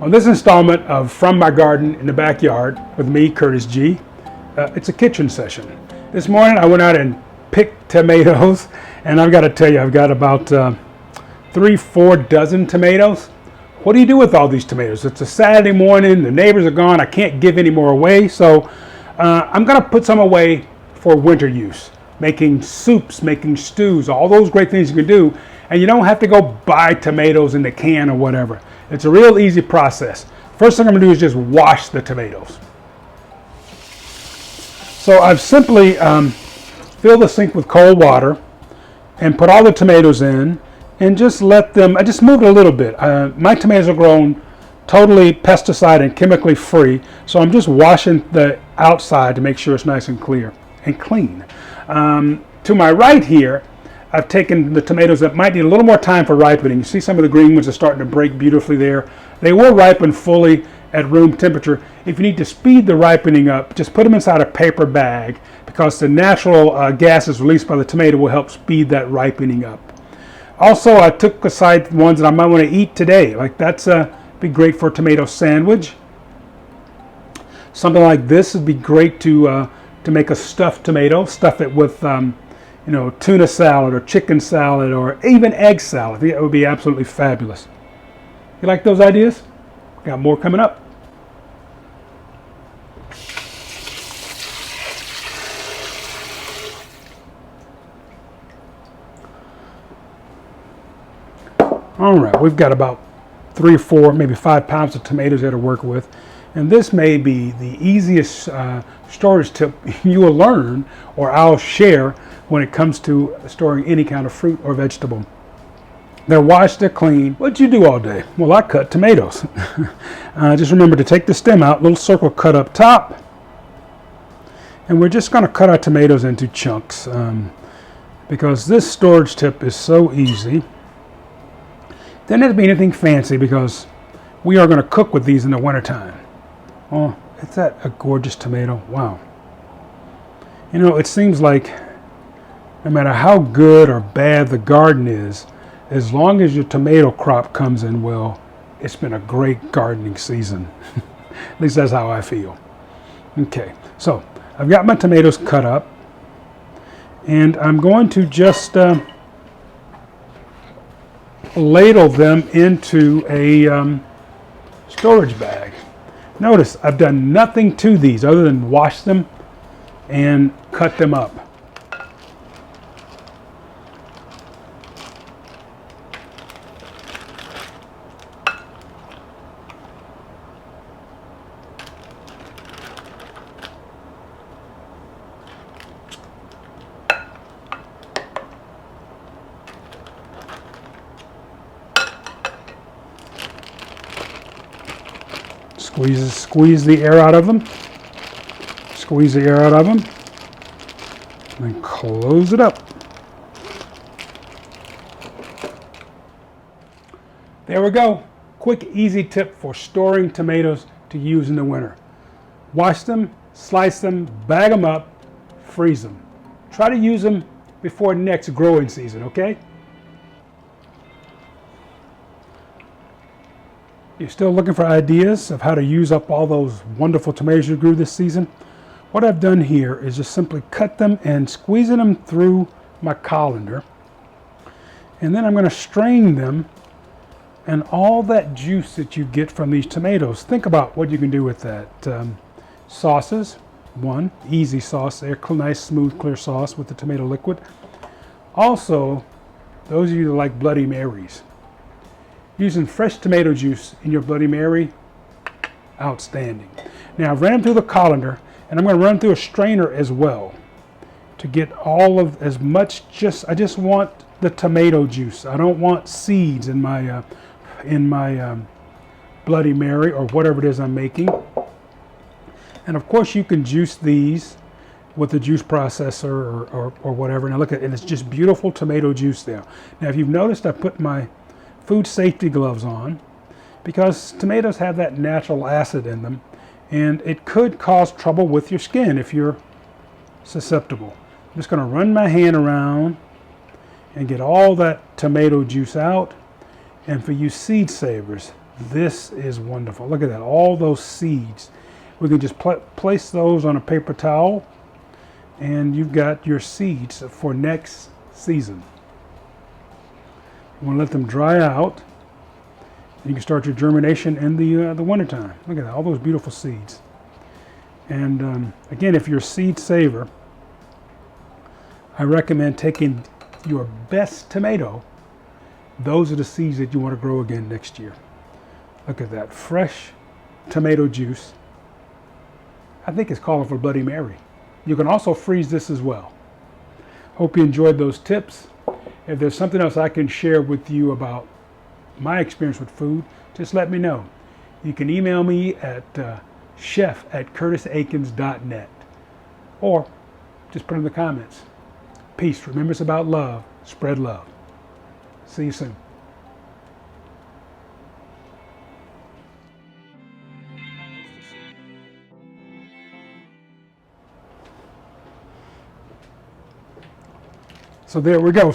On this installment of From My Garden in the Backyard with me, Curtis G, it's a kitchen session. This morning I went out and picked tomatoes, and I've got to tell you, I've got about 3-4 dozen tomatoes. What do you do with all these tomatoes? It's a Saturday morning, the neighbors are gone, I can't give any more away, so I'm going to put some away for winter use. Making soups, making stews, all those great things you can do, and you don't have to go buy tomatoes in the can or whatever. It's a real easy process. First thing I'm going to do is just wash the tomatoes. So I've simply filled the sink with cold water and put all the tomatoes in and just let them, I just moved a little bit. My tomatoes are grown totally pesticide and chemically free, so I'm just washing the outside to make sure it's nice and clear and clean. To my right here, I've taken the tomatoes that might need a little more time for ripening. You see some of the green ones are starting to break beautifully there. They will ripen fully at room temperature. If you need to speed the ripening up, just put them inside a paper bag, because the natural gases released by the tomato will help speed that ripening up. Also, I took aside the ones that I might want to eat today. Like that's be great for a tomato sandwich. Something like this would be great to make a stuffed tomato. Stuff it with tuna salad or chicken salad or even egg salad. It would be absolutely fabulous. You like those ideas? Got more coming up. All right, we've got about 3 or 4, maybe 5 pounds of tomatoes here to work with. And this may be the easiest storage tip you will learn or I'll share when it comes to storing any kind of fruit or vegetable. They're washed, they're clean. What'd you do all day? Well, I cut tomatoes. Just remember to take the stem out, little circle cut up top. And we're just going to cut our tomatoes into chunks because this storage tip is so easy. Doesn't have to be anything fancy because we are going to cook with these in the wintertime. Oh, is that a gorgeous tomato? Wow. It seems like no matter how good or bad the garden is, as long as your tomato crop comes in well, it's been a great gardening season. At least that's how I feel. Okay, so I've got my tomatoes cut up, and I'm going to just ladle them into a storage bag. Notice I've done nothing to these other than wash them and cut them up. Squeeze the air out of them. Squeeze the air out of them. And then close it up. There we go. Quick, easy tip for storing tomatoes to use in the winter. Wash them, slice them, bag them up, freeze them. Try to use them before next growing season, okay? You're still looking for ideas of how to use up all those wonderful tomatoes you grew this season? What I've done here is just simply cut them and squeezing them through my colander. And then I'm going to strain them, and all that juice that you get from these tomatoes, think about what you can do with that. Sauces, one, easy sauce there, nice smooth clear sauce with the tomato liquid. Also, those of you that like Bloody Marys, using fresh tomato juice in your Bloody Mary, outstanding. Now I've ran them through the colander, and I'm going to run through a strainer as well to get all of as much. I just want the tomato juice. I don't want seeds in my Bloody Mary or whatever it is I'm making. And of course you can juice these with the juice processor or whatever. Now look at it, and it's just beautiful tomato juice there. Now if you've noticed, I put my food safety gloves on because tomatoes have that natural acid in them, and it could cause trouble with your skin if you're susceptible. I'm just going to run my hand around and get all that tomato juice out. And for you seed savers, This is wonderful. Look at that, all those seeds. We can just place those on a paper towel, and you've got your seeds for next season. You want to let them dry out. You can start your germination in the wintertime. Look at that, all those beautiful seeds. And again, if you're a seed saver, I recommend taking your best tomato. Those are the seeds that you want to grow again next year. Look at that, fresh tomato juice. I think it's calling for Bloody Mary. You can also freeze this as well. Hope you enjoyed those tips. If there's something else I can share with you about my experience with food, just let me know. You can email me at chef@curtisaikens.net, or just put in the comments. Peace. Remember, it's about love. Spread love. See you soon. So there we go.